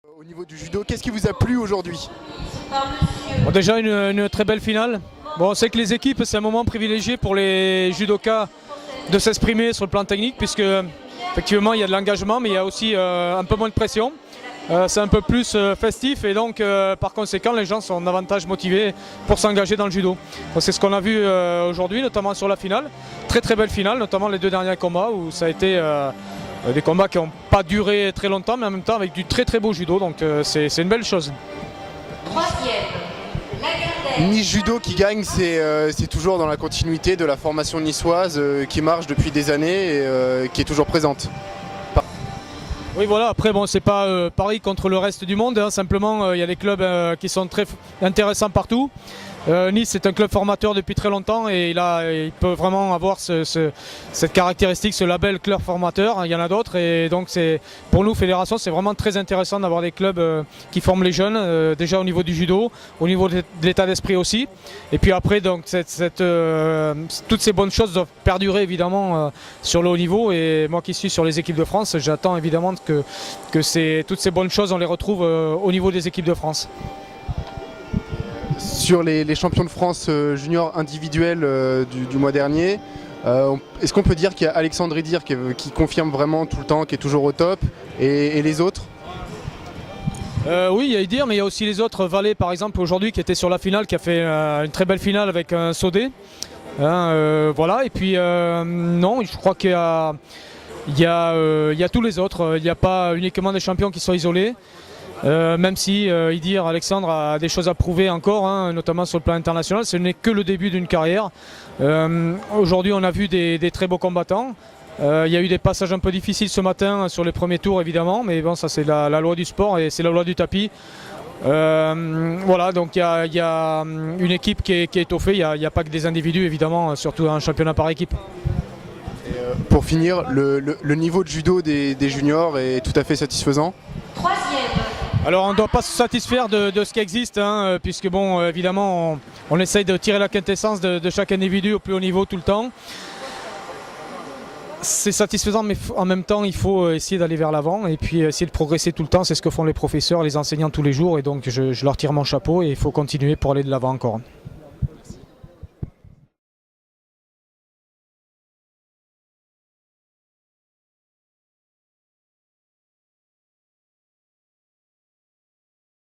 Au niveau du judo, qu'est-ce qui vous a plu aujourd'hui? Bon, déjà une très belle finale. Bon, on sait que les équipes, c'est un moment privilégié pour les judokas de s'exprimer sur le plan technique, puisque effectivement il y a de l'engagement, mais il y a aussi un peu moins de pression. C'est un peu plus festif et donc par conséquent les gens sont davantage motivés pour s'engager dans le judo. C'est ce qu'on a vu aujourd'hui, notamment sur la finale. Très très belle finale, notamment les deux derniers combats où ça a été des combats qui n'ont pas duré très longtemps, mais en même temps avec du très très beau judo, donc c'est une belle chose. Nice Judo qui gagne, c'est toujours dans la continuité de la formation niçoise qui marche depuis des années et qui est toujours présente. Oui voilà, après bon, c'est pas Paris contre le reste du monde, hein, simplement il y a des clubs qui sont très intéressants partout. Nice est un club formateur depuis très longtemps et il peut vraiment avoir cette caractéristique, ce label club formateur. Il y en a d'autres et donc pour nous, fédération, c'est vraiment très intéressant d'avoir des clubs qui forment les jeunes, déjà au niveau du judo, au niveau de l'état d'esprit aussi. Et puis après, donc, toutes ces bonnes choses doivent perdurer évidemment sur le haut niveau. Et moi qui suis sur les équipes de France, j'attends évidemment que toutes ces bonnes choses, on les retrouve au niveau des équipes de France. Sur les champions de France juniors individuels du mois dernier, est-ce qu'on peut dire qu'il y a Alexandre Idir qui confirme vraiment tout le temps, qui est toujours au top, et les autres? Oui, il y a Idir, mais il y a aussi les autres. Valais par exemple aujourd'hui qui était sur la finale, qui a fait une très belle finale avec un saudé. Voilà, et puis non, je crois qu'il y a tous les autres. Il n'y a pas uniquement des champions qui sont isolés. Même si Idir, Alexandre a des choses à prouver encore, hein, notamment sur le plan international, ce n'est que le début d'une carrière. Aujourd'hui on a vu des très beaux combattants. Il y a eu des passages un peu difficiles ce matin sur les premiers tours évidemment, mais bon, ça c'est la loi du sport et c'est la loi du tapis. Voilà, donc il y a une équipe qui est étoffée, il n'y a pas que des individus évidemment, surtout un championnat par équipe. Pour finir, le niveau de judo des juniors est tout à fait satisfaisant? Alors on ne doit pas se satisfaire de ce qui existe, hein, puisque bon, évidemment on essaye de tirer la quintessence de chaque individu au plus haut niveau tout le temps. C'est satisfaisant, mais en même temps il faut essayer d'aller vers l'avant et puis essayer de progresser tout le temps. C'est ce que font les professeurs, les enseignants tous les jours, et donc je leur tire mon chapeau et il faut continuer pour aller de l'avant encore.